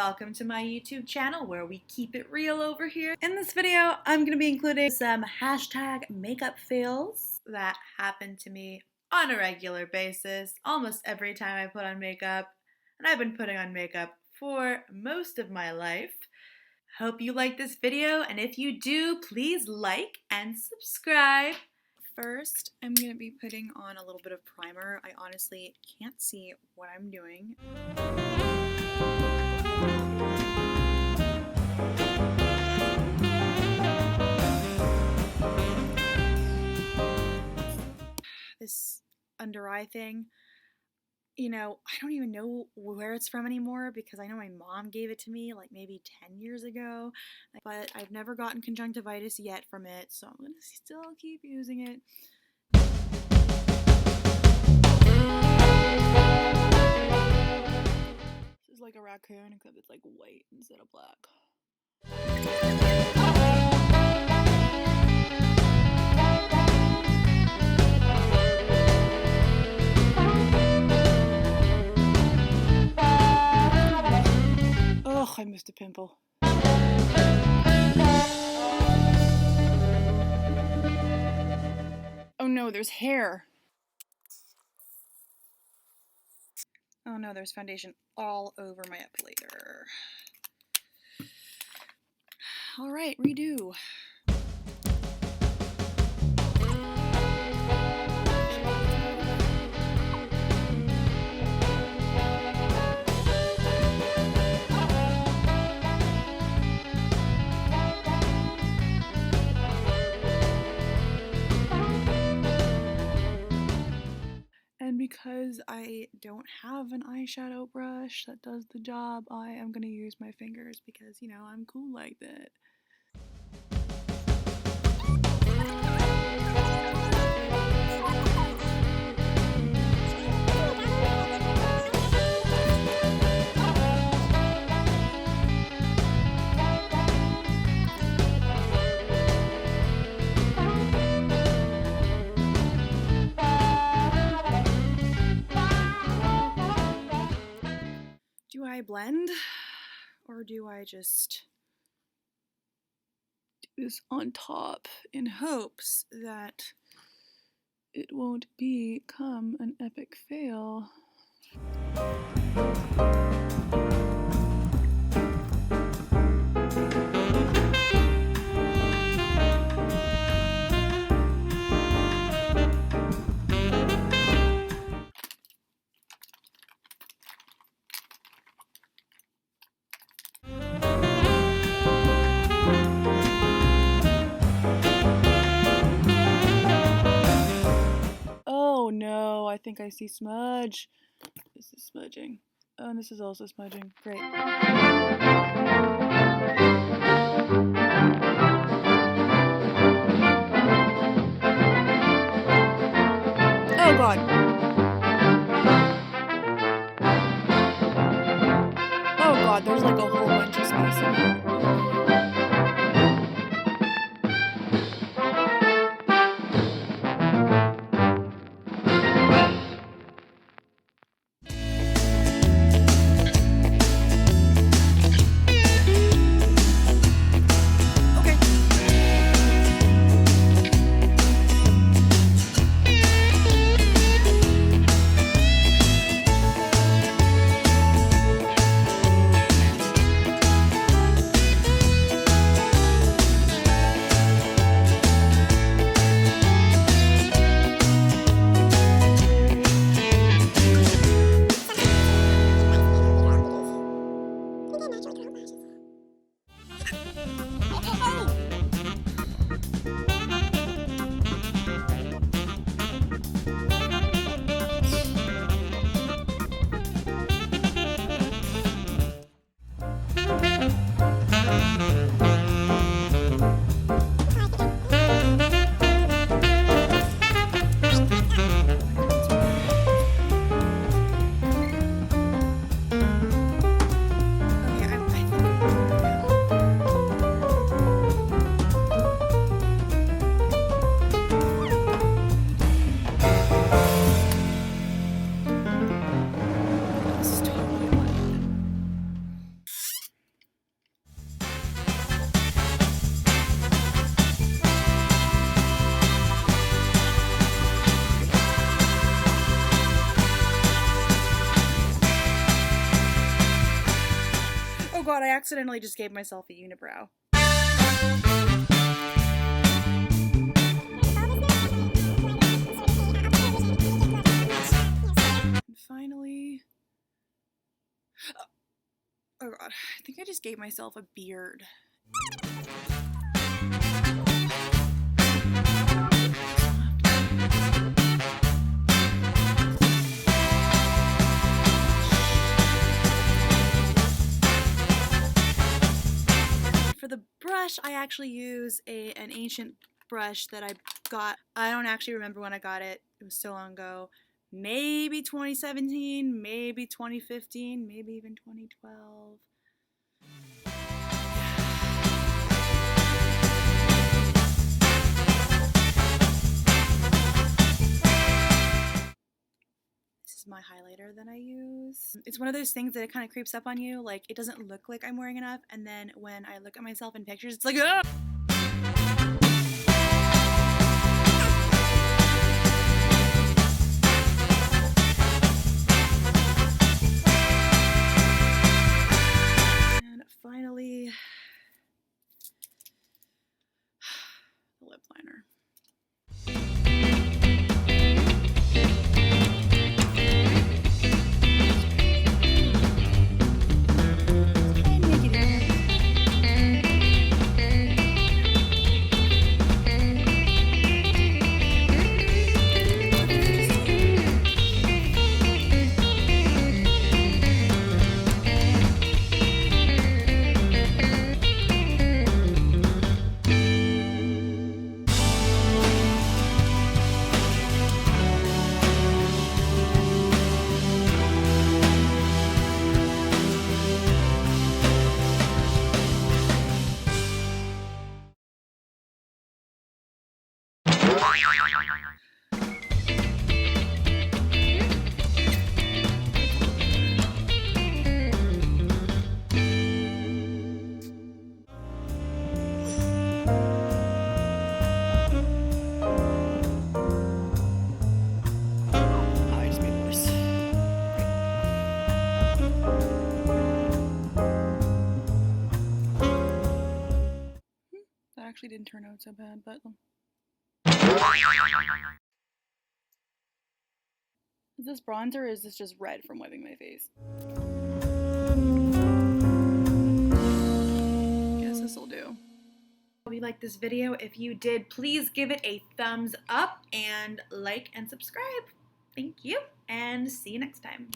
Welcome to my YouTube channel where we keep it real over here. In this video, I'm going to be including some hashtag makeup fails that happen to me on a regular basis, almost every time I put on makeup, and I've been putting on makeup for most of my life. Hope you like this video, and if you do, please like and subscribe. First, I'm going to be putting on a little bit of primer. I honestly can't see what I'm doing. This under eye thing, you know, I don't even know where it's from anymore because I know my mom gave it to me like maybe 10 years ago, but I've never gotten conjunctivitis yet from it, so I'm going to still keep using it. This is like a raccoon except it's like white instead of black. Oh, I missed a pimple. Oh no, there's hair. Oh no, there's foundation all over my epilator. Alright, redo. And because I don't have an eyeshadow brush that does the job, I am going to use my fingers because, you know, I'm cool like that. Do I blend, or do I just do this on top in hopes that it won't become an epic fail? Oh no, I think I see smudge. This is smudging. Oh, and this is also smudging. Great. Oh god. Oh god, there's like a whole bunch of space in here. Oh god, I accidentally just gave myself a unibrow. And finally... Oh god, I think I just gave myself a beard. For the brush, I actually use an ancient brush that I got. I don't actually remember when I got it. It was so long ago. Maybe 2017, maybe 2015, maybe even 2012. This is my highlighter that I use. It's one of those things that it kind of creeps up on you. Like, it doesn't look like I'm wearing enough, and then when I look at myself in pictures, it's like, ah! And finally, the lip liner. Actually didn't turn out so bad, but is this bronzer or is this just red from wiping my face? Guess this'll do. Hope you liked this video. If you did, please give it a thumbs up and like and subscribe. Thank you, and see you next time.